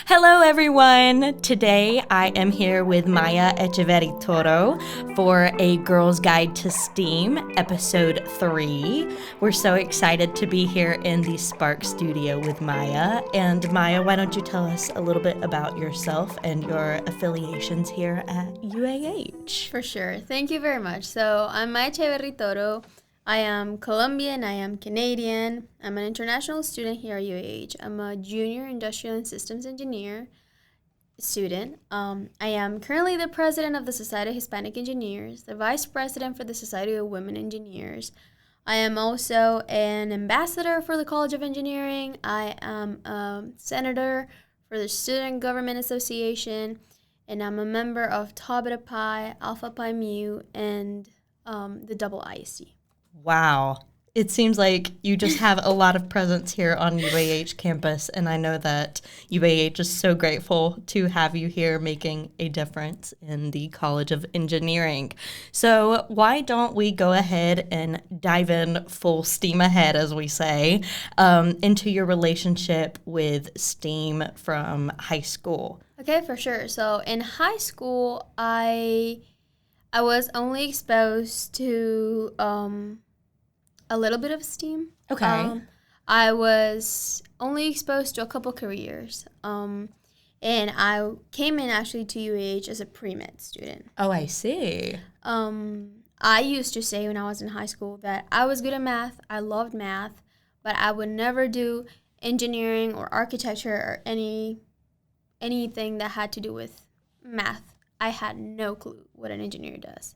Hello, everyone. Today I am here with Maia Echeverry Toro for a Girl's Guide to STEAM, episode 3. We're so excited to be here in the Spark studio with Maia. And Maia, why don't you tell us a little bit about yourself and your affiliations here at UAH? For sure. Thank you very much. So I'm Maia Echeverry Toro. I am Colombian. I am Canadian. I'm an international student here at UAH. I'm a junior industrial and systems engineer student. I am currently the president of the Society of Hispanic Engineers, the vice president for the Society of Women Engineers. I am also an ambassador for the College of Engineering. I am a senator for the Student Government Association, and I'm a member of Tau Beta Pi, Alpha Pi Mu, and the double ISC. Wow. It seems like you just have a lot of presence here on UAH campus, and I know that UAH is so grateful to have you here making a difference in the College of Engineering. So why don't we go ahead and dive in full steam ahead, as we say, into your relationship with STEAM from high school? Okay, for sure. So in high school, I was only exposed to a little bit of STEAM. Okay. I was only exposed to a couple careers. And I came in actually to UAH as a pre-med student. Oh, I see. I used to say when I was in high school that I was good at math. I loved math, but I would never do engineering or architecture or anything that had to do with math. I had no clue what an engineer does.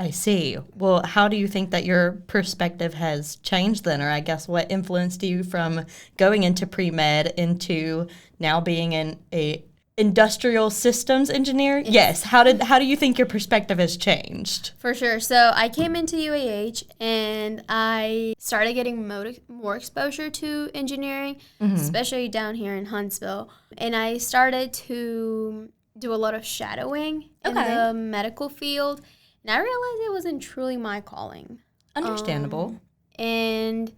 I see. Well, how do you think that your perspective has changed then? Or I guess what influenced you from going into pre-med into now being a industrial systems engineer? Yes. How do you think your perspective has changed? For sure. So I came into UAH and I started getting more exposure to engineering, especially down here in Huntsville. And I started to do a lot of shadowing in the medical field. And I realized it wasn't truly my calling. Understandable. And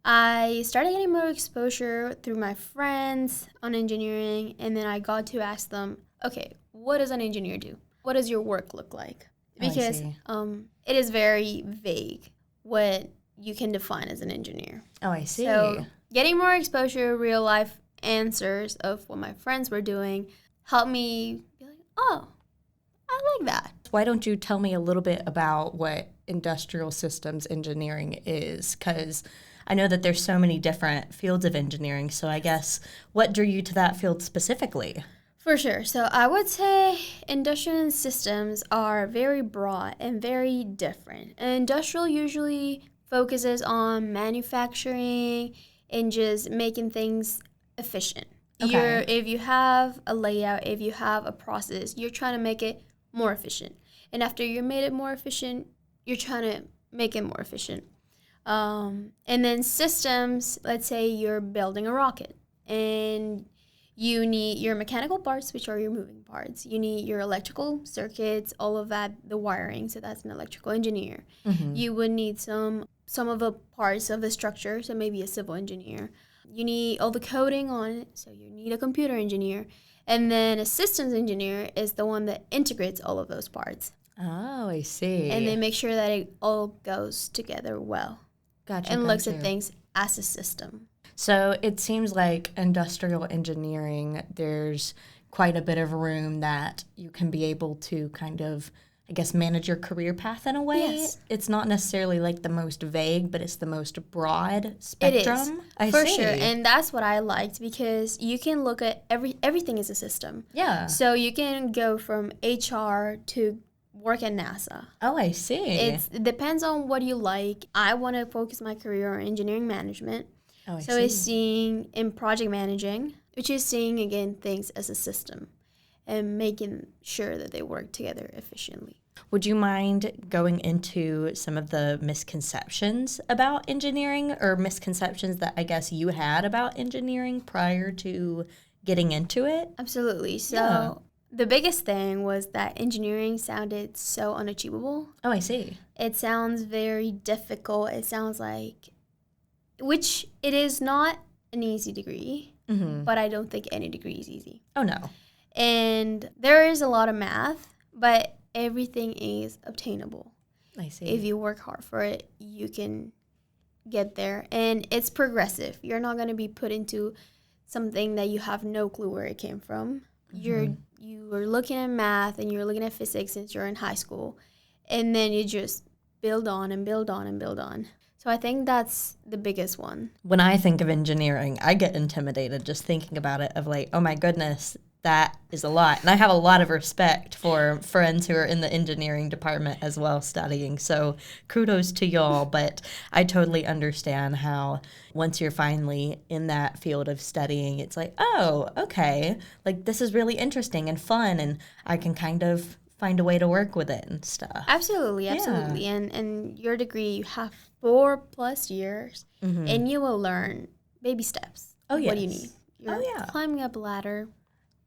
I started getting more exposure through my friends on engineering. And then I got to ask them, okay, what does an engineer do? What does your work look like? Because it is very vague what you can define as an engineer. Oh, I see. So getting more exposure, real life answers of what my friends were doing helped me be like, oh, I like that. Why don't you tell me a little bit about what industrial systems engineering is? Because I know that there's so many different fields of engineering. So I guess what drew you to that field specifically? For sure. So I would say industrial systems are very broad and very different. And industrial usually focuses on manufacturing and just making things efficient. Okay. If you have a layout, if you have a process, you're trying to make it more efficient. And after you made it more efficient, you're trying to make it more efficient. And then systems, let's say you're building a rocket and you need your mechanical parts, which are your moving parts. You need your electrical circuits, all of that, the wiring. So that's an electrical engineer. Mm-hmm. You would need some of the parts of the structure, so maybe a civil engineer. You need all the coding on it, so you need a computer engineer. And then a systems engineer is the one that integrates all of those parts. Oh, I see. And they make sure that it all goes together well. Gotcha. And looks at things as a system. So it seems like industrial engineering, there's quite a bit of room that you can be able to kind of, I guess, manage your career path in a way. Yes. It's not necessarily like the most vague, but it's the most broad spectrum. It is, for sure. And that's what I liked because you can look at everything as a system. Yeah. So you can go from HR to work at NASA. Oh, I see. It depends on what you like. I want to focus my career on engineering management. Oh, I so see. it's seeing in project managing, which is seeing, again, things as a system and making sure that they work together efficiently. Would you mind going into some of the misconceptions about engineering or misconceptions that I guess you had about engineering prior to getting into it? Absolutely. So the biggest thing was that engineering sounded so unachievable. Oh, I see. It sounds very difficult. It sounds like, which it is not an easy degree. but I don't think any degree is easy. Oh, no. And there is a lot of math, but everything is obtainable. I see. If you work hard for it, you can get there. And it's progressive. You're not going to be put into something that you have no clue where it came from. You are looking at math and you're looking at physics since you're in high school. And then you just build on and build on and build on. So I think that's the biggest one. When I think of engineering, I get intimidated just thinking about it, of like, oh my goodness, that is a lot. And I have a lot of respect for friends who are in the engineering department as well studying. So kudos to y'all. But I totally understand how once you're finally in that field of studying, it's like, oh, okay, like this is really interesting and fun. And I can kind of find a way to work with it and stuff. Absolutely. Yeah. And your degree, you have 4+ years, and you will learn baby steps. Oh, yes. What do you need? You're yeah. climbing up a ladder.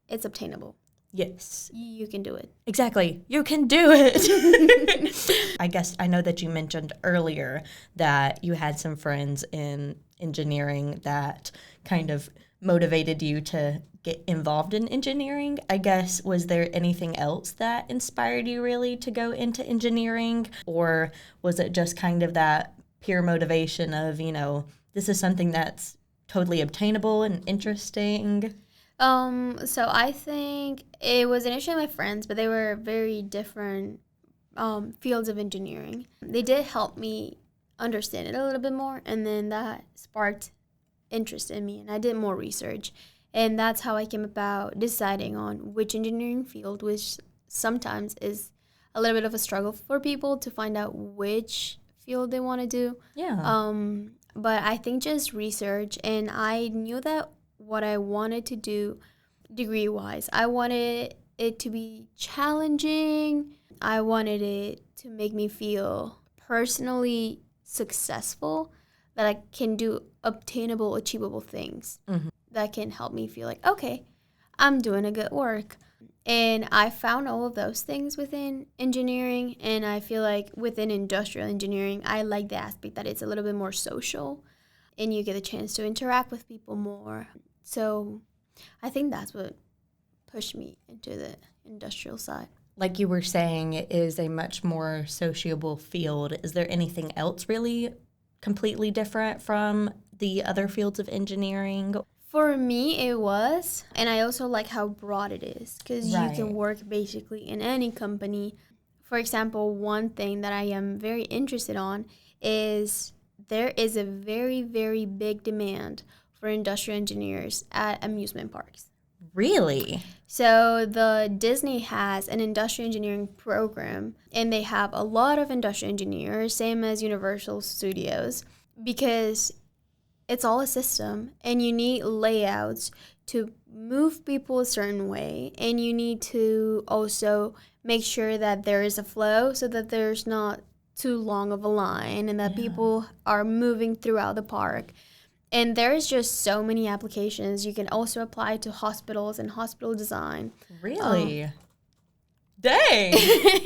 It's obtainable. Yes. You can do it. Exactly. You can do it. I guess I know that you mentioned earlier that you had some friends in engineering that kind of motivated you to get involved in engineering. I guess, was there anything else that inspired you really to go into engineering? Or was it just kind of that pure motivation of, this is something that's totally obtainable and interesting? So I think it was initially my friends, but they were very different fields of engineering. They did help me understand it a little bit more, and then that sparked interest in me, and I did more research. And that's how I came about deciding on which engineering field, which sometimes is a little bit of a struggle for people to find out which field they want to do. Yeah. But I think just research, and I knew that what I wanted to do degree-wise, I wanted it to be challenging. I wanted it to make me feel personally successful, that I can do obtainable, achievable things that can help me feel like, okay, I'm doing a good work. And I found all of those things within engineering, and I feel like within industrial engineering, I like the aspect that it's a little bit more social, and you get a chance to interact with people more. So I think that's what pushed me into the industrial side. Like you were saying, it is a much more sociable field. Is there anything else really completely different from the other fields of engineering? For me, it was. And I also like how broad it is, because Right. you can work basically in any company. For example, one thing that I am very interested on is there is a very, very big demand for industrial engineers at amusement parks. Really? So the Disney has an industrial engineering program, and they have a lot of industrial engineers, same as Universal Studios, because it's all a system, and you need layouts to move people a certain way, and you need to also make sure that there is a flow so that there's not too long of a line and that people are moving throughout the park. And there's just so many applications. You can also apply to hospitals and hospital design. Really? Dang.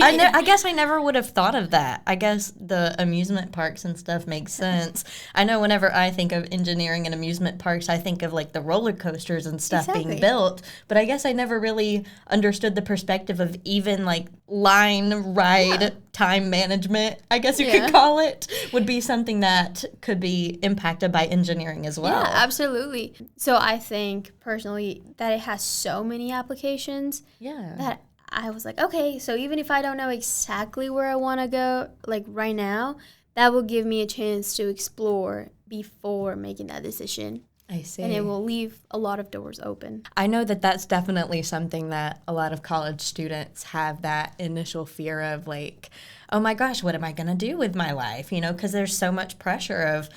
I guess I never would have thought of that. I guess the amusement parks and stuff makes sense. I know whenever I think of engineering and amusement parks, I think of like the roller coasters and stuff being built. But I guess I never really understood the perspective of even like line ride time management, I guess you could call it, would be something that could be impacted by engineering as well. Yeah, absolutely. So I think personally that it has so many applications that I was like, okay, so even if I don't know exactly where I want to go, like right now, that will give me a chance to explore before making that decision. I see. And it will leave a lot of doors open. I know that that's definitely something that a lot of college students have, that initial fear of like, oh my gosh, what am I going to do with my life? Because there's so much pressure of,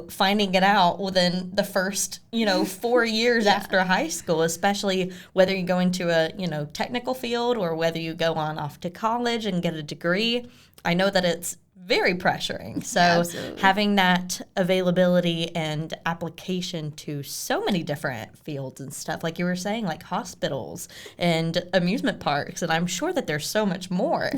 finding it out within the first, 4 years after high school, especially whether you go into a, technical field or whether you go on off to college and get a degree. I know that it's very pressuring. So having that availability and application to so many different fields and stuff, like you were saying, like hospitals and amusement parks, and I'm sure that there's so much more.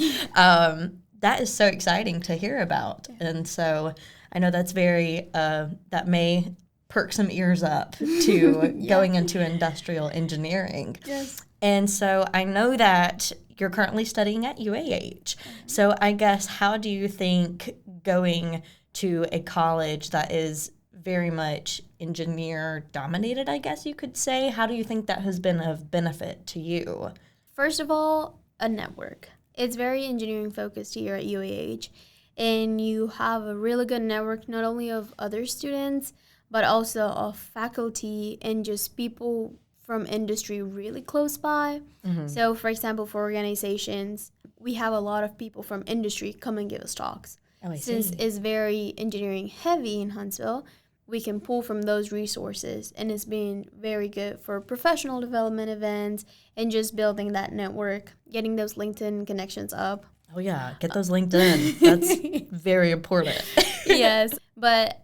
That is so exciting to hear about. And so I know that's very, that may perk some ears up to going into industrial engineering. Yes. And so I know that you're currently studying at UAH. So I guess, how do you think going to a college that is very much engineer dominated, I guess you could say, how do you think that has been of benefit to you? First of all, a network. It's very engineering focused here at UAH, and you have a really good network not only of other students, but also of faculty and just people from industry really close by. So, for example, for organizations, we have a lot of people from industry come and give us talks. Oh, I Since see. it's very engineering heavy in Huntsville, we can pull from those resources, and it's been very good for professional development events and just building that network, getting those LinkedIn connections up. Oh, yeah. Get those LinkedIn. That's very important. Yes, but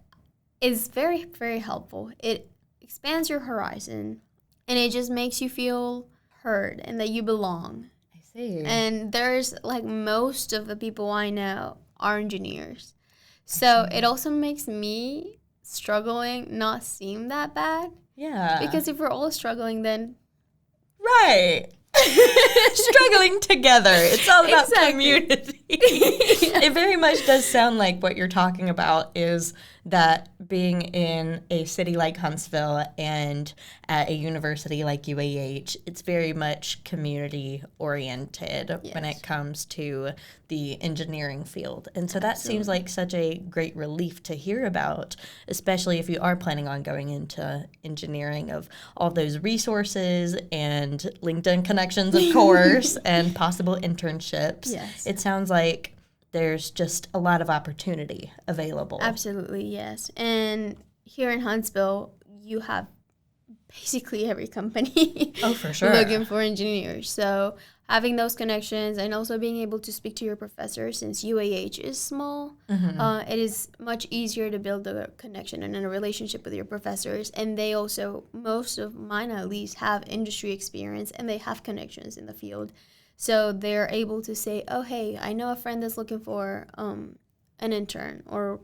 it's very, very helpful. It expands your horizon, and it just makes you feel heard and that you belong. I see. And there's like most of the people I know are engineers. So it also makes me struggling not seem that bad. Yeah. Because if we're all struggling, then Right. Struggling together. It's all about Exactly. community. It very much does sound like what you're talking about is that being in a city like Huntsville and at a university like UAH, it's very much community oriented when it comes to the engineering field. And so that seems like such a great relief to hear about, especially if you are planning on going into engineering, of all those resources and LinkedIn connections, of course, and possible internships. Yes. It sounds like there's just a lot of opportunity available. Absolutely, yes. And here in Huntsville, you have basically every company Oh, for sure. looking for engineers. So having those connections and also being able to speak to your professor, since UAH is small, it is much easier to build a connection and a relationship with your professors. And they also, most of mine at least, have industry experience and they have connections in the field. So they're able to say, oh, hey, I know a friend that's looking for an intern or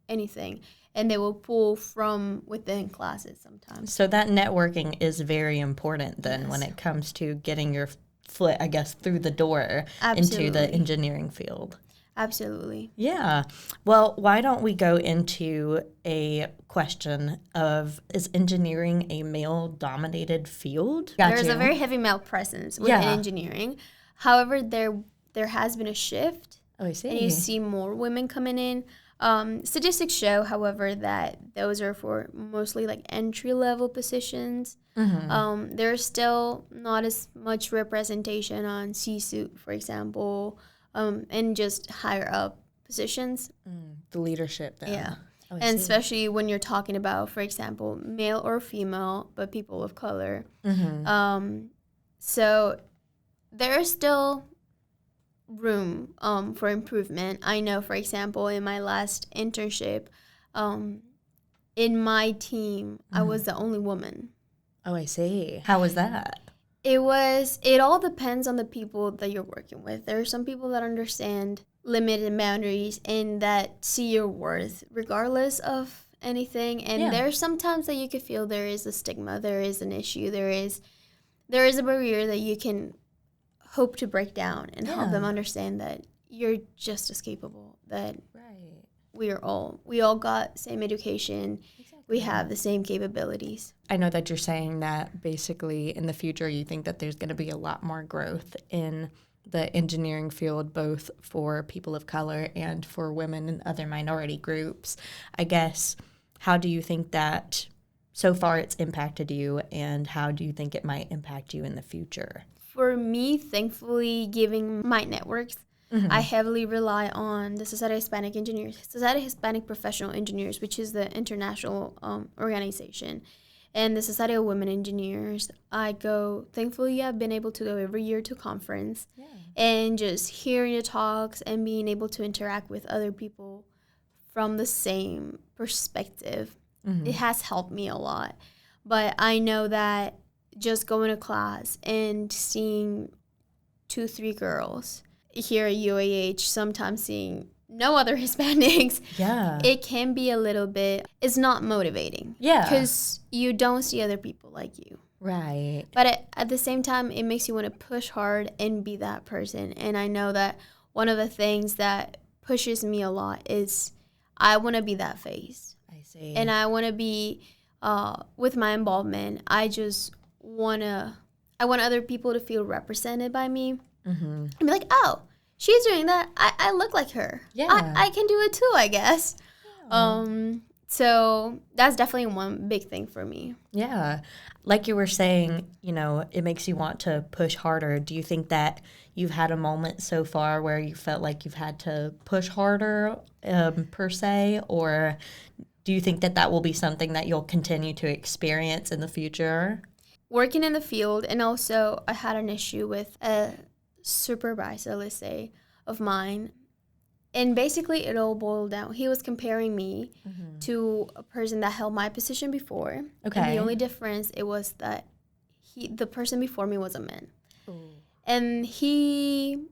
anything. And they will pull from within classes sometimes. So that networking is very important then when it comes to getting your foot, I guess, through the door into the engineering field. Absolutely. Yeah. Well, why don't we go into a question of, is engineering a male-dominated field? There's a very heavy male presence within Yeah. engineering. However, there has been a shift. Oh, I see. And you see more women coming in. Statistics show, however, that those are for mostly like entry-level positions. There's still not as much representation on C-suite, for example, and just higher up positions. The leadership then. Yeah. Oh, I And see. especially when you're talking about, for example, male or female, but people of color. So there's still room for improvement. I know, for example, in my last internship, in my team, I was the only woman. Oh, I see. How was that? It all depends on the people that you're working with. There are some people that understand limited boundaries and that see your worth regardless of anything. And there are sometimes that you could feel there is a stigma, there is an issue, there is a barrier that you can hope to break down and help them understand that you're just as capable, that we all got same education, we have the same capabilities. I know that you're saying that basically in the future you think that there's going to be a lot more growth in the engineering field, both for people of color and for women and other minority groups. I guess, how do you think that so far it's impacted you, and how do you think it might impact you in the future? For me, thankfully, given my networks, I heavily rely on the Society of Hispanic Engineers, Society of Hispanic Professional Engineers, which is the international organization, and the Society of Women Engineers. Thankfully, I've been able to go every year to conference and just hearing the talks and being able to interact with other people from the same perspective. It has helped me a lot. But I know that just going to class and seeing 2-3 girls here at UAH, sometimes seeing no other Hispanics, Yeah. it can be a little bit, it's not motivating. Yeah. Because you don't see other people like you. Right. But at the same time, it makes you want to push hard and be that person. And I know that one of the things that pushes me a lot is I want to be that face. I see. And I want to be, with my involvement, I want other people to feel represented by me. And be like, oh, she's doing that. I look like her. Yeah. I can do it too, I guess. Yeah. So that's definitely one big thing for me. Yeah. Like you were saying, you know, it makes you want to push harder. Do you think that you've had a moment so far where you felt like you've had to push harder per se? Or do you think that that will be something that you'll continue to experience in the future? Working in the field, and also I had an issue with a supervisor, let's say, of mine. And basically it all boiled down. He was comparing me to a person that held my position before. Okay. And the only difference, it was that the person before me was a man. Ooh. And he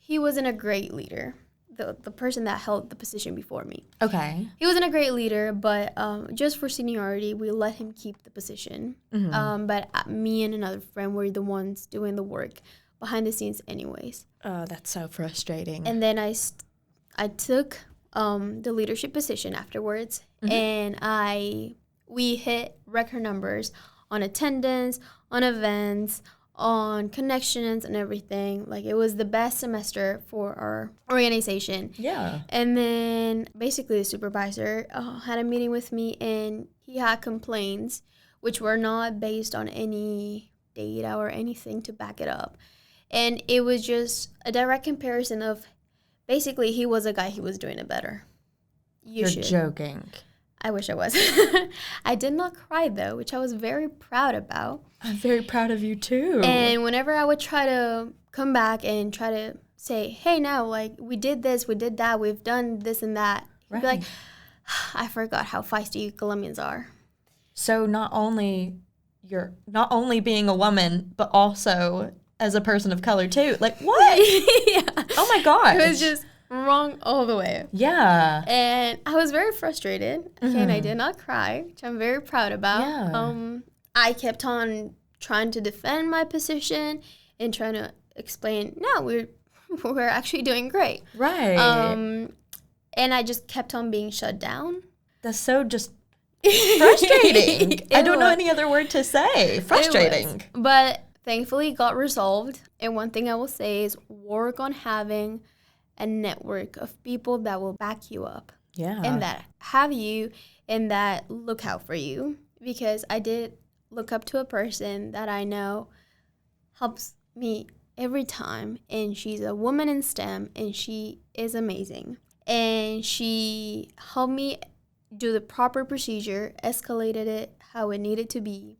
wasn't a great leader, the person that held the position before me. Okay. He wasn't a great leader, but just for seniority, we let him keep the position. But me and another friend were the ones doing the work behind the scenes anyways. Oh, that's so frustrating. And then I took the leadership position afterwards, and we hit record numbers on attendance, on events, on connections and everything. Like, it was the best semester for our organization. Yeah. And then basically the supervisor had a meeting with me, and he had complaints which were not based on any data or anything to back it up. And it was just a direct comparison of, basically, he was a guy, he was doing it better. You're joking. I wish I was. I did not cry, though, which I was very proud about. I'm very proud of you, too. And whenever I would try to come back and try to say, hey, now, like, we did this, we did that, we've done this and that, he'd be like, I forgot how feisty Colombians are. So not only being a woman, but also as a person of color, too. Like, what? Yeah. Oh, my gosh. It was just wrong all the way. Yeah. And I was very frustrated. And I did not cry, which I'm very proud about. Yeah. I kept on trying to defend my position and trying to explain, no, we're actually doing great. Right. And I just kept on being shut down. That's so just frustrating. I don't know any other word to say. Frustrating. But thankfully, it got resolved. And one thing I will say is work on having a network of people that will back you up. Yeah. And that have you and that look out for you. Because I did look up to a person that I know helps me every time. And she's a woman in STEM, and she is amazing. And she helped me do the proper procedure, escalated it how it needed to be.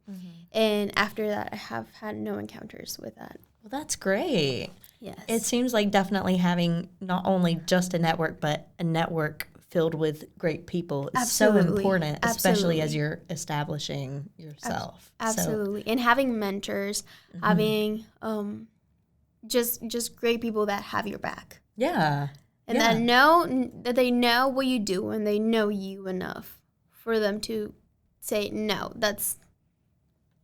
And after that, I have had no encounters with that. Well, that's great. Yes. It seems like definitely having not only just a network, but a network filled with great people is so important, especially as you're establishing yourself. Absolutely. And having mentors, having just great people that have your back. Yeah. And that they know what you do, and they know you enough for them to say, no, that's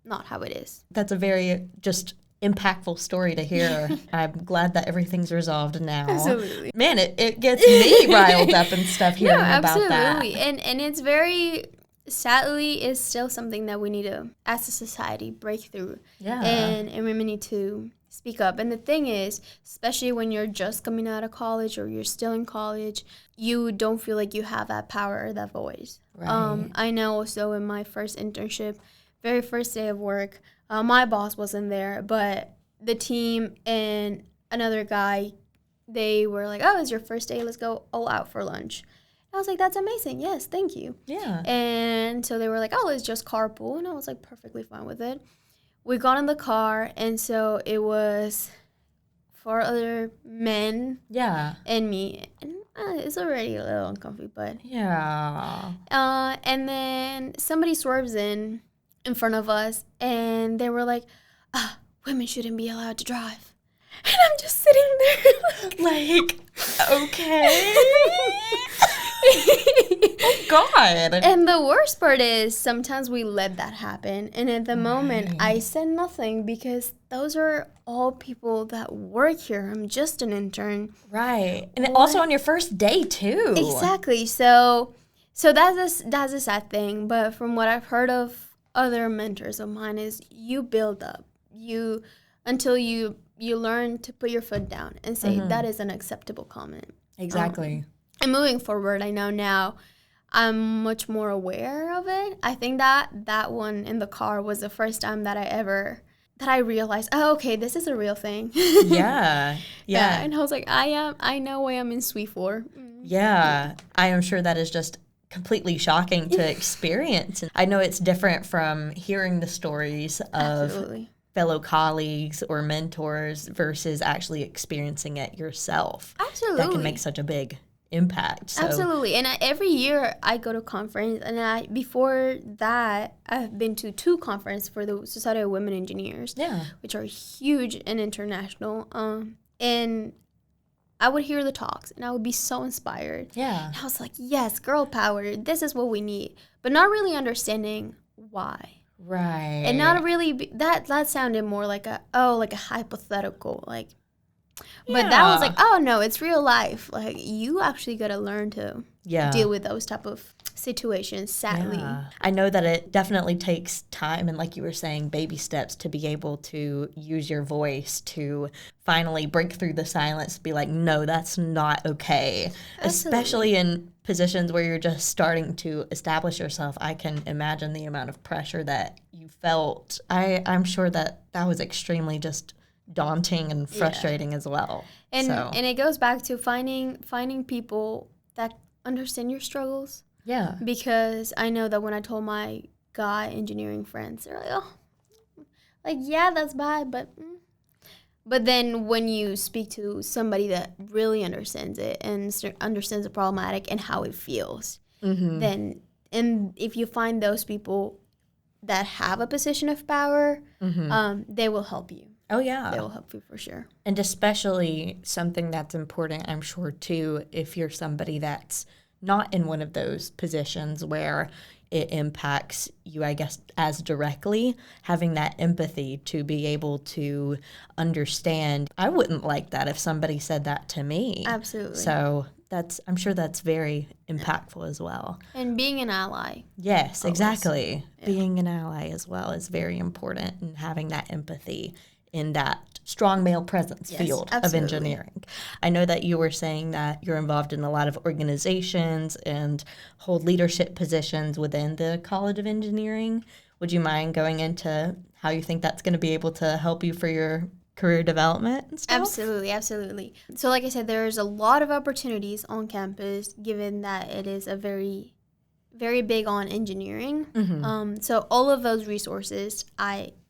not how it is. That's a very just impactful story to hear. I'm glad that everything's resolved now. Absolutely. Man, it gets me riled up and stuff hearing about that. Absolutely. And it's very, sadly, is still something that we need to, as a society, break through. Yeah. And women need to speak up. And the thing is, especially when you're just coming out of college or you're still in college, you don't feel like you have that power or that voice. Right. I know also in my first internship, very first day of work, my boss wasn't there, but the team and another guy, they were like, oh, it's your first day, let's go all out for lunch. And I was like, that's amazing, yes, thank you. Yeah. And so they were like, oh, let's just carpool. And I was like, perfectly fine with it. We got in the car, and so it was 4 other men and me. And it's already a little uncomfy, but... Yeah. And then somebody swerves in front of us, and they were like, women shouldn't be allowed to drive. And I'm just sitting there like Okay. Oh, God. And the worst part is sometimes we let that happen. And at the moment, I said nothing because those are all people that work here. I'm just an intern. Right. And also on your first day, too. Exactly. So that's a sad thing. But from what I've heard of other mentors of mine is you build up. Until you learn to put your foot down and say that is an acceptable comment. Exactly. And moving forward, I know now I'm much more aware of it. I think that one in the car was the first time that I realized, oh, okay, this is a real thing. Yeah. And I was like, I know why I'm in Suite 4. Yeah. I am sure that is just completely shocking to experience. I know it's different from hearing the stories of Absolutely. fellow colleagues or mentors versus actually experiencing it yourself. Absolutely. That can make such a big impact. So. Absolutely. And every year I go to conference, and before that I've been to 2 conferences for the Society of Women Engineers, which are huge and international. And I would hear the talks and I would be so inspired. Yeah. And I was like, yes, girl power, this is what we need. But not really understanding why. Right. And not really that sounded more like a hypothetical, like. But that was like, oh no, it's real life. Like, you actually got to learn to deal with those type of situations, sadly. Yeah. I know that it definitely takes time and, like you were saying, baby steps to be able to use your voice to finally break through the silence, be like, no, that's not okay. Absolutely. Especially in positions where you're just starting to establish yourself. I can imagine the amount of pressure that you felt. I'm sure that was extremely just daunting and frustrating as well. And it goes back to finding people that understand your struggles. Yeah. Because I know that when I told my guy engineering friends, they're like, oh, like, yeah, that's bad, but then when you speak to somebody that really understands it and understands the problematic and how it feels, then, and if you find those people that have a position of power, they will help you. Oh, yeah. They will help you for sure. And especially something that's important, I'm sure, too, if you're somebody that's not in one of those positions where it impacts you, I guess, as directly, having that empathy to be able to understand. I wouldn't like that if somebody said that to me. Absolutely. So I'm sure that's very impactful as well. And being an ally. Yes, exactly. Yeah. Being an ally as well is very important, and having that empathy in that strong male presence field of engineering. I know that you were saying that you're involved in a lot of organizations and hold leadership positions within the College of Engineering. Would you mind going into how you think that's going to be able to help you for your career development and stuff? Absolutely. So like I said, there's a lot of opportunities on campus, given that it is a very, very big on engineering. So all of those resources,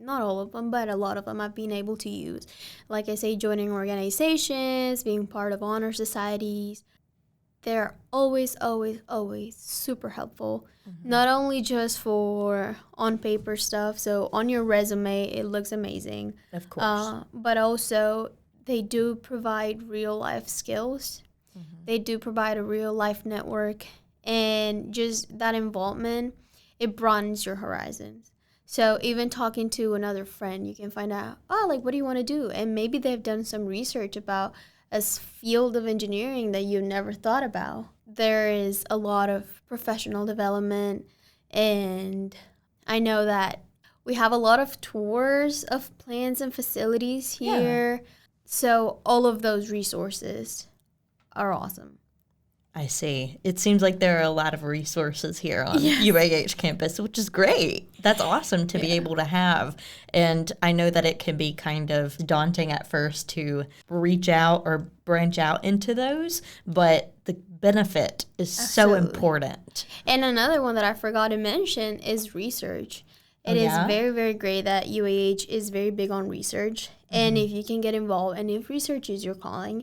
not all of them, but a lot of them I've been able to use. Like I say, joining organizations, being part of honor societies. They're always, always, always super helpful. Not only just for on-paper stuff, so on your resume, it looks amazing. Of course. But also, they do provide real-life skills. They do provide a real-life network. And just that involvement, it broadens your horizons. So even talking to another friend, you can find out, what do you want to do? And maybe they've done some research about a field of engineering that you never thought about. There is a lot of professional development, and I know that we have a lot of tours of plants and facilities here. Yeah. So all of those resources are awesome. I see. It seems like there are a lot of resources here on UAH campus, which is great. That's awesome to be able to have. And I know that it can be kind of daunting at first to reach out or branch out into those, but the benefit is so important. And another one that I forgot to mention is research. It is very, very great that UAH is very big on research. And if you can get involved, and if research is your calling,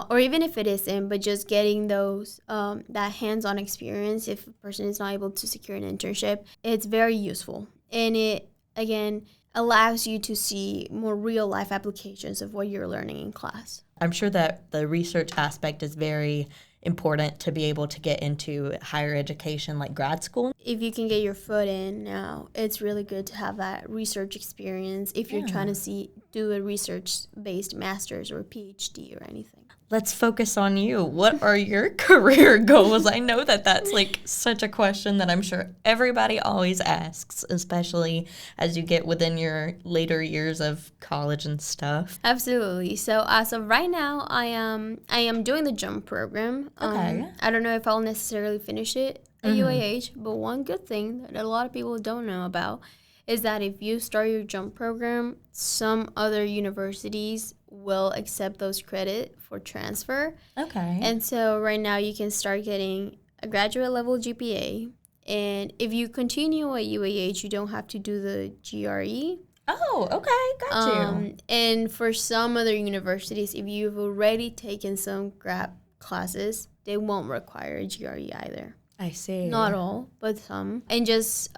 or even if it isn't, but just getting those that hands-on experience, if a person is not able to secure an internship, it's very useful. And it, again, allows you to see more real life applications of what you're learning in class. I'm sure that the research aspect is very important to be able to get into higher education like grad school. If you can get your foot in now, it's really good to have that research experience if you're trying to do a research-based master's or PhD or anything. Let's focus on you. What are your career goals? I know that that's like such a question that I'm sure everybody always asks, especially as you get within your later years of college and stuff. Absolutely. So as of right now, I am doing the jump program. Okay. I don't know if I'll necessarily finish it at UAH, but one good thing that a lot of people don't know about is that if you start your jump program, some other universities will accept those credit for transfer. Okay. And so right now you can start getting a graduate level GPA. And if you continue at UAH, you don't have to do the GRE. Oh, okay. Got you. And for some other universities, if you've already taken some grad classes, they won't require a GRE either. I see. Not all, but some. And just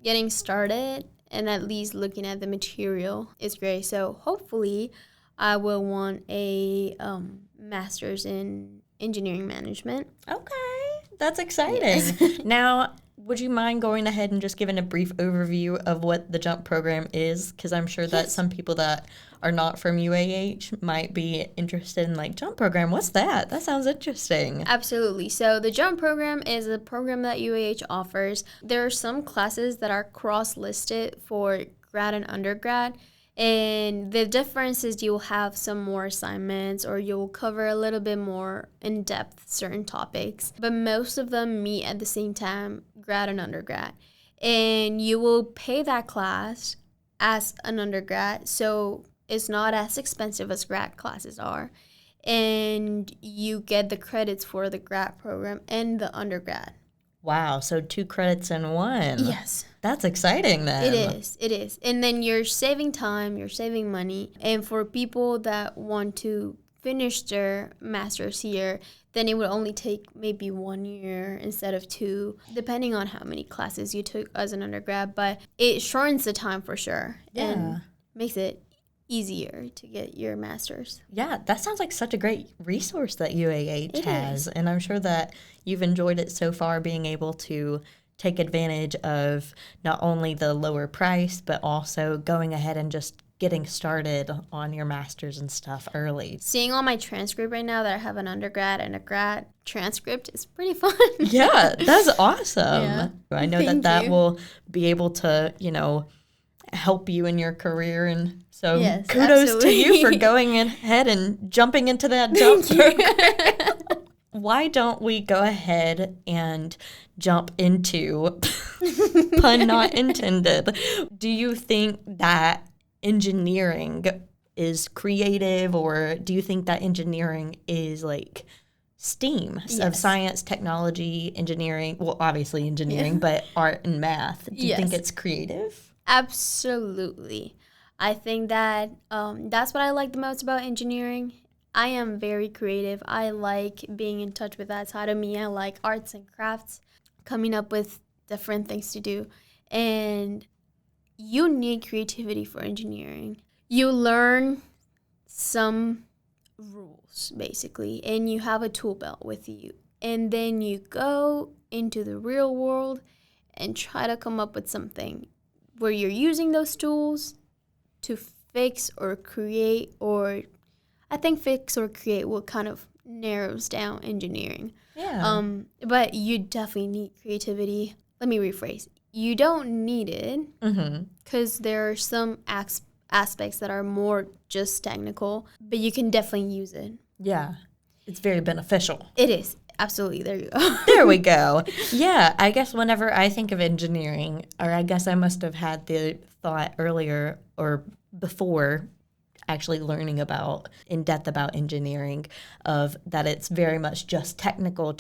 getting started and at least looking at the material is great. So hopefully I will want a master's in engineering management. Okay. That's exciting. Yes. Now, would you mind going ahead and just giving a brief overview of what the JUMP program is? Because I'm sure that some people that are not from UAH might be interested in, like, JUMP program. What's that? That sounds interesting. Absolutely. So the JUMP program is a program that UAH offers. There are some classes that are cross-listed for grad and undergrad. And the difference is you'll have some more assignments or you'll cover a little bit more in depth certain topics. But most of them meet at the same time, grad and undergrad. And you will pay that class as an undergrad, so it's not as expensive as grad classes are. And you get the credits for the grad program and the undergrad. Wow, so 2 credits in one. Yes. That's exciting then. It is. And then you're saving time, you're saving money. And for people that want to finish their master's here, then it would only take maybe 1 year instead of 2, depending on how many classes you took as an undergrad. But it shortens the time for sure and makes it easier to get your master's. Yeah, that sounds like such a great resource that UAH has. And I'm sure that you've enjoyed it so far, being able to take advantage of not only the lower price, but also going ahead and just getting started on your master's and stuff early. Seeing all my transcript right now that I have an undergrad and a grad transcript is pretty fun. Yeah, that's awesome. Yeah. I know that will be able to, help you in your career. And so Yes, kudos absolutely. to you for going ahead and jumping into that jump program. Why don't we go ahead and jump into, pun not intended, do you think that engineering is creative, or do you think that engineering is like STEAM of science, technology, engineering? Well, obviously engineering, but art and math. Do you think it's creative? Absolutely. I think that that's what I like the most about engineering. I am very creative. I like being in touch with that side of me. I like arts and crafts, coming up with different things to do. And you need creativity for engineering. You learn some rules, basically, and you have a tool belt with you. And then you go into the real world and try to come up with something where you're using those tools to fix or create, or I think fix or create will kind of narrows down engineering. Yeah. But you definitely need creativity. Let me rephrase. You don't need it because there are some aspects that are more just technical, but you can definitely use it. Yeah. It's very beneficial. It is. Absolutely. There you go. There we go. Yeah, I guess whenever I think of engineering, or I guess I must have had the thought earlier or before actually learning in depth about engineering, of that it's very much just technical.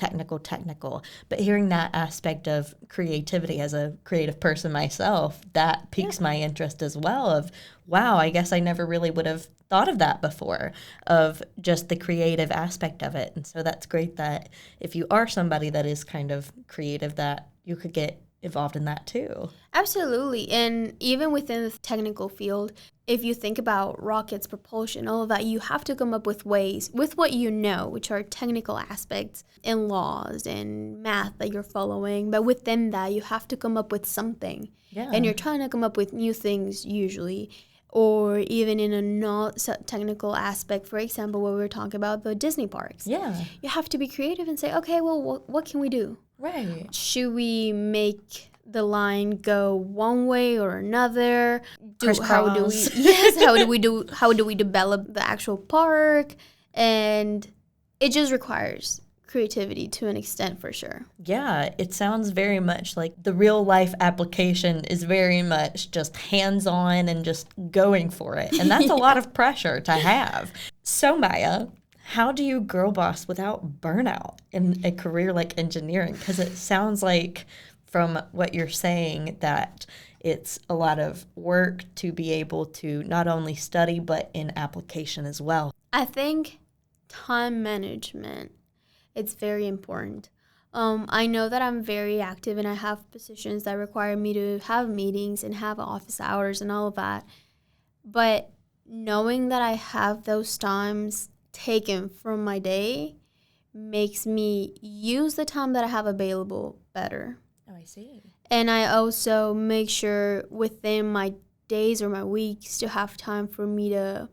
But hearing that aspect of creativity as a creative person myself, that piques my interest as well, of, wow, I guess I never really would have thought of that before, of just the creative aspect of it. And so that's great that if you are somebody that is kind of creative, that you could get involved in that too. Absolutely. And even within the technical field, if you think about rockets, propulsion, all of that, you have to come up with ways with what you know, which are technical aspects and laws and math that you're following. But within that, you have to come up with something. Yeah. And you're trying to come up with new things usually. Or even in a not so technical aspect, for example, what we were talking about, the Disney parks. Yeah. You have to be creative and say, okay, well, what can we do? Right. Should we make the line go one way or another? How do we develop the actual park? And it just requires creativity to an extent, for sure. Yeah, it sounds very much like the real life application is very much just hands-on and just going for it. And that's a lot of pressure to have. So Maya, how do you girl boss without burnout in a career like engineering? Because it sounds like from what you're saying that it's a lot of work to be able to not only study but in application as well. I think time management, it's very important. I know that I'm very active and I have positions that require me to have meetings and have office hours and all of that. But knowing that I have those times taken from my day makes me use the time that I have available better. Oh, I see. And I also make sure within my days or my weeks to have time for me to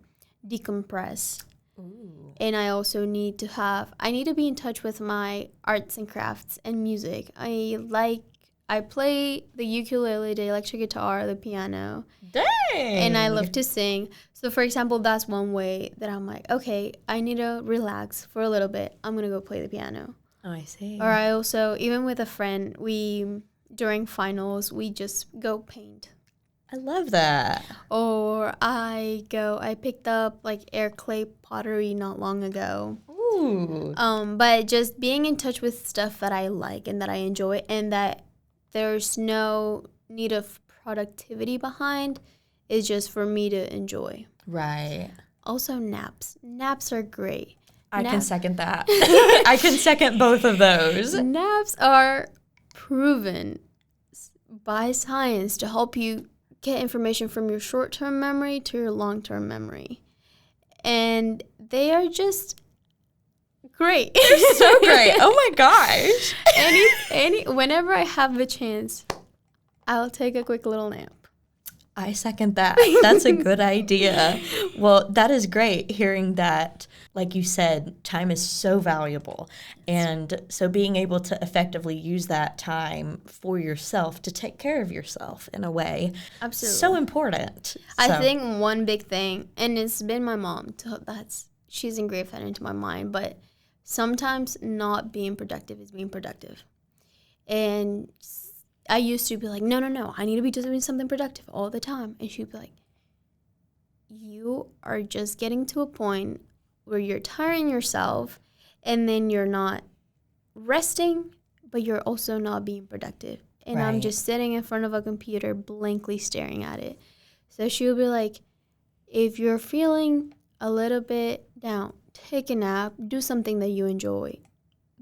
decompress. Ooh. And I also need to be in touch with my arts and crafts and music. I play the ukulele, the electric guitar, the piano. Dang! And I love to sing. So, for example, that's one way that I'm like, okay, I need to relax for a little bit. I'm going to go play the piano. Oh, I see. Or I also, even with a friend, during finals, we just go paint. I love that. Or I picked up like air clay pottery not long ago. Ooh. But just being in touch with stuff that I like and that I enjoy and that there's no need of productivity behind is just for me to enjoy. Right. Also naps. Naps are great. I can second that. I can second both of those. Naps are proven by science to help you get information from your short-term memory to your long-term memory. And they are just great. They're so great. Oh my gosh. Whenever I have the chance, I'll take a quick little nap. I second that. That's a good idea. Well, that is great hearing that, like you said, time is so valuable. And so being able to effectively use that time for yourself to take care of yourself in a way. Absolutely. So important. I think one big thing, and it's been my mom, she's engraved that into my mind, but sometimes not being productive is being productive. And I used to be like, no, I need to be doing something productive all the time. And she'd be like, you are just getting to a point where you're tiring yourself and then you're not resting, but you're also not being productive. And right. I'm just sitting in front of a computer blankly staring at it. So she would be like, if you're feeling a little bit down, take a nap, do something that you enjoy.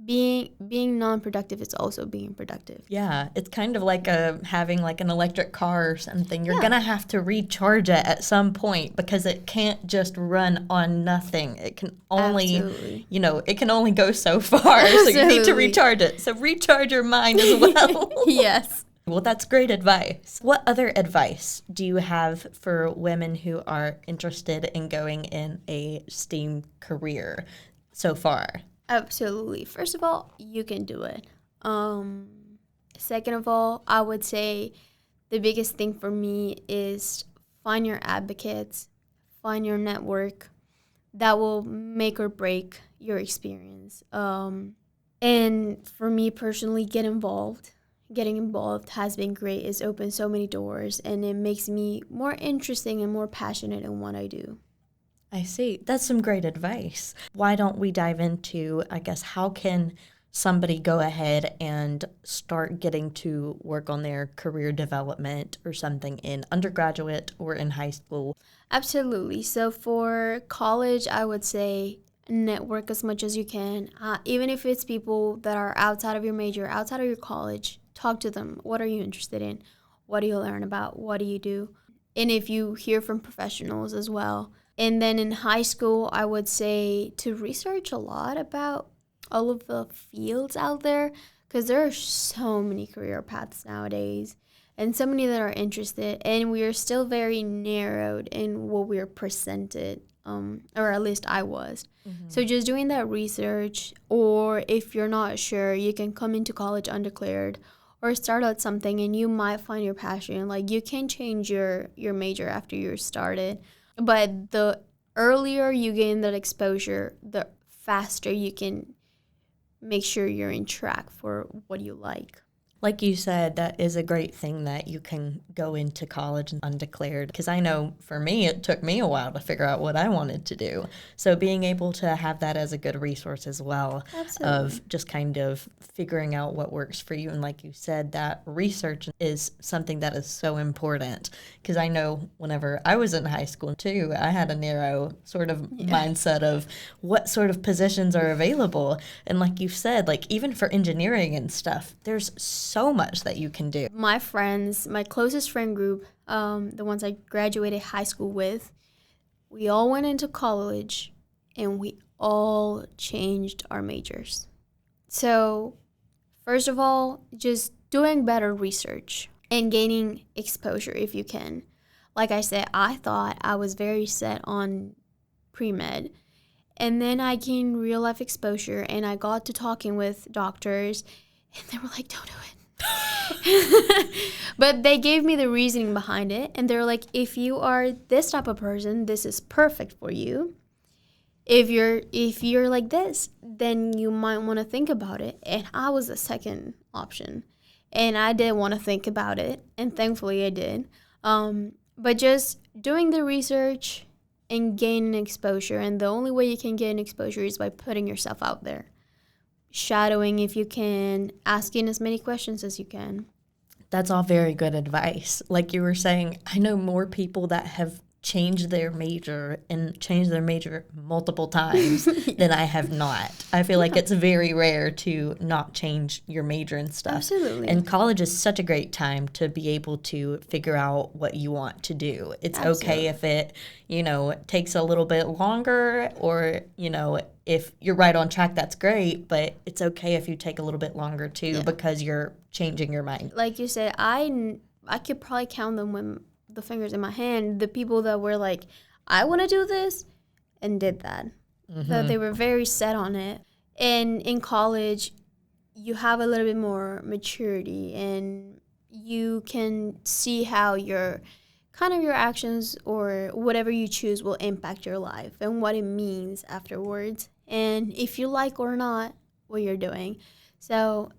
Being non-productive is also being productive. Yeah, it's kind of like having like an electric car or something. You're going to have to recharge it at some point because it can't just run on nothing. It can only, Absolutely. It can only go so far. So you need to recharge it. So recharge your mind as well. Yes. Well, that's great advice. What other advice do you have for women who are interested in going in a STEAM career so far? Absolutely. First of all, you can do it. Second of all, I would say the biggest thing for me is find your advocates, find your network that will make or break your experience. And for me personally, get involved. Getting involved has been great. It's opened so many doors, and it makes me more interesting and more passionate in what I do. I see. That's some great advice. Why don't we dive into, I guess, how can somebody go ahead and start getting to work on their career development or something in undergraduate or in high school? Absolutely. So for college, I would say network as much as you can. Even if it's people that are outside of your major, outside of your college, talk to them. What are you interested in? What do you learn about? What do you do? And if you hear from professionals as well. And then in high school, I would say to research a lot about all of the fields out there, because there are so many career paths nowadays and so many that are interested, and we are still very narrowed in what we're presented, or at least I was. Mm-hmm. So just doing that research, or if you're not sure, you can come into college undeclared or start out something and you might find your passion. Like, you can change your major after you're started, but the earlier you gain that exposure, the faster you can make sure you're in track for what you like. Like you said, that is a great thing that you can go into college undeclared, because I know for me, it took me a while to figure out what I wanted to do. So being able to have that as a good resource as well. Absolutely. Of just kind of figuring out what works for you. And like you said, that research is something that is so important, because I know whenever I was in high school too, I had a narrow sort of mindset of what sort of positions are available. And like you said, like even for engineering and stuff, there's so much that you can do. My friends, my closest friend group, the ones I graduated high school with, we all went into college and we all changed our majors. So first of all, just doing better research and gaining exposure if you can. Like I said, I thought I was very set on pre-med. And then I gained real life exposure and I got to talking with doctors and they were like, don't do it. But they gave me the reasoning behind it, and they're like, if you are this type of person, this is perfect for you. If you're like this, then you might want to think about it. And I was the second option, and I did want to think about it, and thankfully I did. But just doing the research and gaining exposure, and the only way you can gain exposure is by putting yourself out there. Shadowing if you can, asking as many questions as you can. That's all very good advice. Like you were saying, I know more people that have changed their major and changed their major multiple times than I have not. I feel like it's very rare to not change your major and stuff. Absolutely. And college is such a great time to be able to figure out what you want to do. It's okay if it, takes a little bit longer, or, if you're right on track, that's great, but it's okay if you take a little bit longer too, because you're changing your mind. Like you said, I could probably count them with the fingers in my hand, the people that were like, I want to do this, and did that. Mm-hmm. So they were very set on it. And in college, you have a little bit more maturity, and you can see how your actions or whatever you choose will impact your life and what it means afterwards, and if you like or not what you're doing. So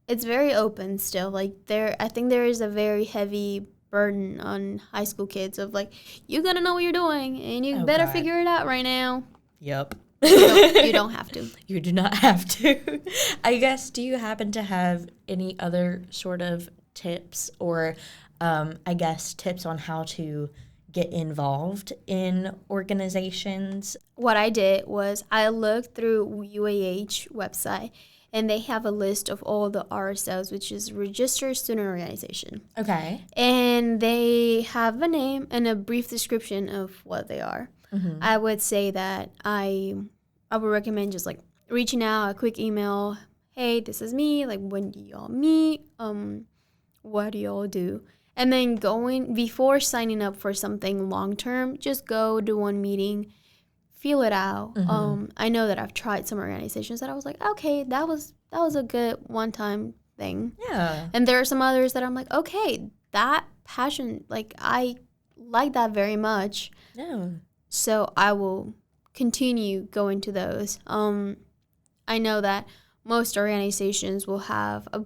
it's very open still. Like, I think there is a very heavy burden on high school kids of like, you gotta know what you're doing and you better figure it out right now. Yep. You don't have to. You do not have to. I guess, do you happen to have any other sort of tips or tips on how to get involved in organizations? What I did was I looked through UAH website, and they have a list of all the RSOs, which is Registered Student Organization. Okay. And they have a name and a brief description of what they are. Mm-hmm. I would say that I would recommend just like reaching out, a quick email. Hey, this is me. Like, when do y'all meet? What do y'all do? And then before signing up for something long-term, just go do one meeting, feel it out. Mm-hmm. I know that I've tried some organizations that I was like, okay, that was a good one-time thing. Yeah. And there are some others that I'm like, okay, that passion, like, I like that very much. Yeah. So I will continue going to those. I know that most organizations will have a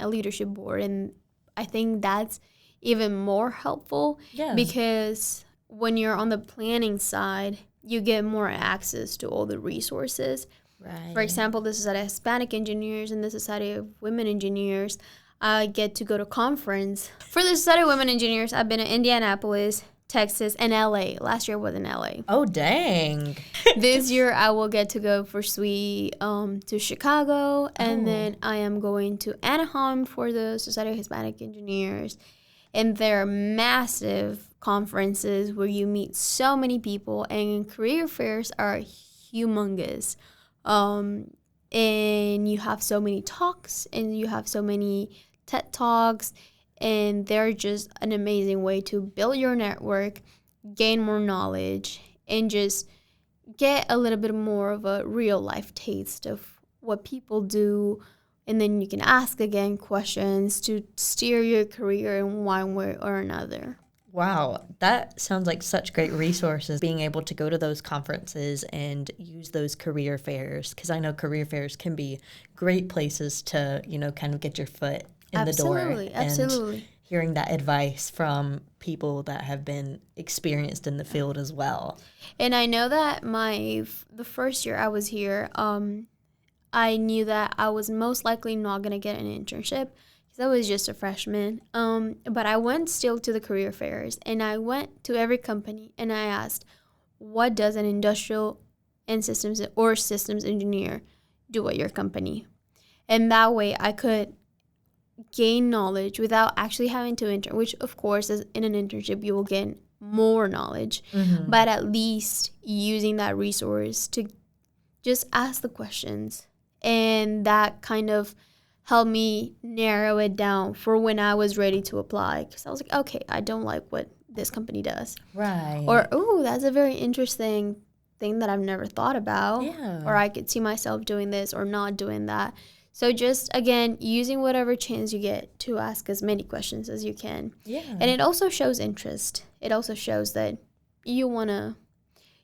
leadership board, and I think that's even more helpful because when you're on the planning side, you get more access to all the resources. Right. For example, the Society of Hispanic Engineers and the Society of Women Engineers, I get to go to conference. For the Society of Women Engineers, I've been in Indianapolis, Texas, and LA. Last year was in LA. Oh, dang. This year I will get to go for SWE to Chicago, and then I am going to Anaheim for the Society of Hispanic Engineers. And they're massive conferences where you meet so many people, and career fairs are humongous. And you have so many talks, and you have so many TED Talks, and they're just an amazing way to build your network, gain more knowledge, and just get a little bit more of a real life taste of what people do. And then you can ask again questions to steer your career in one way or another. Wow, that sounds like such great resources, being able to go to those conferences and use those career fairs, because I know career fairs can be great places to, kind of get your foot in the door. Absolutely. And hearing that advice from people that have been experienced in the field as well. And I know that the first year I was here, I knew that I was most likely not going to get an internship because I was just a freshman. But I went still to the career fairs, and I went to every company, and I asked, what does an industrial and systems engineer do at your company? And that way I could gain knowledge without actually having to intern, which of course is in an internship you will gain more knowledge, but at least using that resource to just ask the questions. And that kind of helped me narrow it down for when I was ready to apply. Because I was like, okay, I don't like what this company does. Right. Or, oh, that's a very interesting thing that I've never thought about. Yeah. Or I could see myself doing this or not doing that. So just, again, using whatever chance you get to ask as many questions as you can. Yeah. And it also shows interest. It also shows that you want to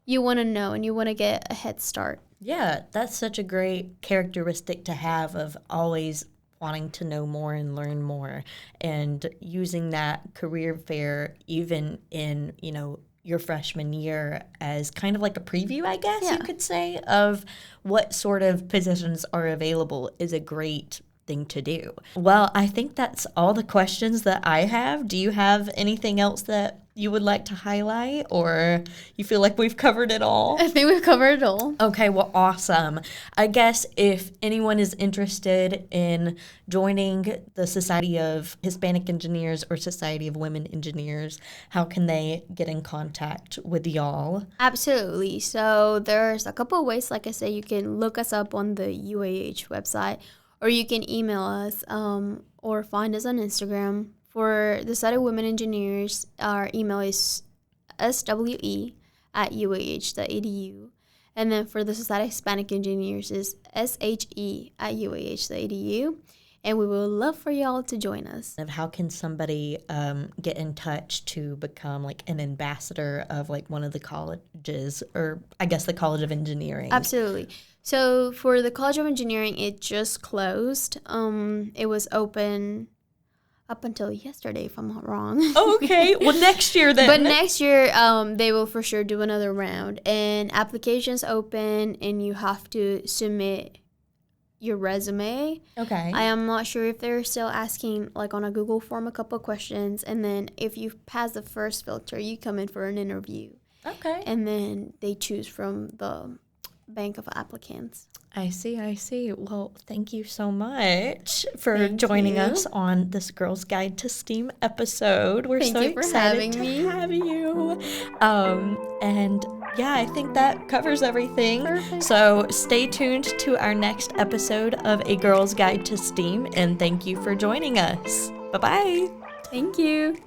know and you want to get a head start. Yeah, that's such a great characteristic to have, of always wanting to know more and learn more, and using that career fair even in, your freshman year as kind of like a preview, I guess you could say, of what sort of positions are available is a great thing to do. Well, I think that's all the questions that I have. Do you have anything else that you would like to highlight, or you feel like we've covered it all? I think we've covered it all. Okay, well, awesome. I guess if anyone is interested in joining the Society of Hispanic Engineers or Society of Women Engineers, how can they get in contact with y'all? Absolutely. So there's a couple of ways. Like I said, you can look us up on the UAH website, or you can email us or find us on Instagram. For the Society of Women Engineers, our email is swe@uah.edu. And then for the Society of Hispanic Engineers is she@uah.edu. And we would love for y'all to join us. How can somebody get in touch to become like an ambassador of like one of the colleges, or I guess the College of Engineering? Absolutely. So for the College of Engineering, it just closed. It was open up until yesterday, if I'm not wrong. Okay. Well, next year then. But next year, they will for sure do another round. And applications open, and you have to submit your resume. Okay. I am not sure if they're still asking, like on a Google form, a couple questions. And then if you pass the first filter, you come in for an interview. Okay. And then they choose from the bank of applicants. I see. Well, thank you so much for joining us on this Girls Guide to STEAM episode. We're so excited to have you. And yeah, I think that covers everything. Perfect. So stay tuned to our next episode of A Girls Guide to STEAM, and thank you for joining us. Bye-bye. Thank you.